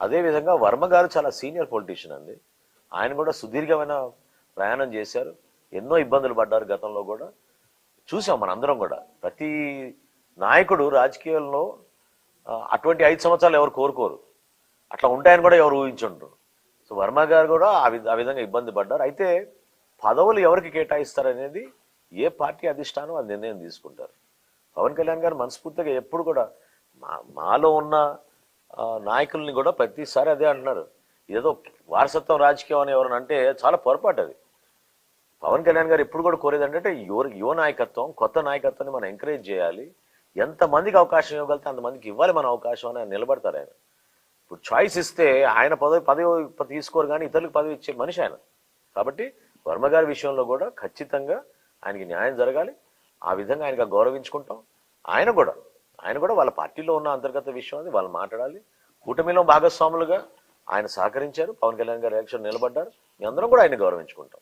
అదేవిధంగా వర్మ గారు చాలా సీనియర్ పొలిటీషియన్ అండి. ఆయన కూడా సుదీర్ఘమైన ప్రయాణం చేశారు, ఎన్నో ఇబ్బందులు పడ్డారు గతంలో కూడా. చూసాం మనందరం కూడా. ప్రతి నాయకుడు రాజకీయాల్లో అటువంటి 5 సంవత్సరాలు ఎవరు కోరుకోరు, అట్లా ఉంటాయని కూడా ఎవరు ఊహించుంటారు. సో వర్మ గారు కూడా ఆ విధంగా ఇబ్బంది పడ్డారు. అయితే పదవులు ఎవరికి కేటాయిస్తారనేది ఏ పార్టీ అధిష్టానం అది నిర్ణయం తీసుకుంటారు. పవన్ కళ్యాణ్ గారు మనస్ఫూర్తిగా ఎప్పుడు కూడా మాలో ఉన్న నాయకుల్ని కూడా ప్రతిసారి అదే అంటున్నారు. ఏదో వారసత్వం రాజకీయం అని ఎవరైనా అంటే చాలా పొరపాటు అది. పవన్ కళ్యాణ్ గారు ఎప్పుడు కూడా కోరేది అంటే యువ నాయకత్వం, కొత్త నాయకత్వాన్ని మనం ఎంకరేజ్ చేయాలి. ఎంతమందికి అవకాశం ఇవ్వగలితే అంతమందికి ఇవ్వాలి మన అవకాశం అని నిలబడతారు ఆయన. ఇప్పుడు చాయిస్ ఇస్తే ఆయన పదవి తీసుకోరు, కానీ ఇతరులకు పదవి ఇచ్చే మనిషి ఆయన. కాబట్టి వర్మ గారి విషయంలో కూడా ఖచ్చితంగా ఆయనకి న్యాయం జరగాలి. ఆ విధంగా ఆయనకు గౌరవించుకుంటాం. ఆయన కూడా వాళ్ళ పార్టీలో ఉన్న అంతర్గత విషయం అది వాళ్ళు మాట్లాడాలి. కూటమిలో భాగస్వాములుగా ఆయన సహకరించారు. పవన్ కళ్యాణ్ గారు ఎలక్షన్ నిలబడ్డారు. మీ అందరం కూడా ఆయన గౌరవించుకుంటాం.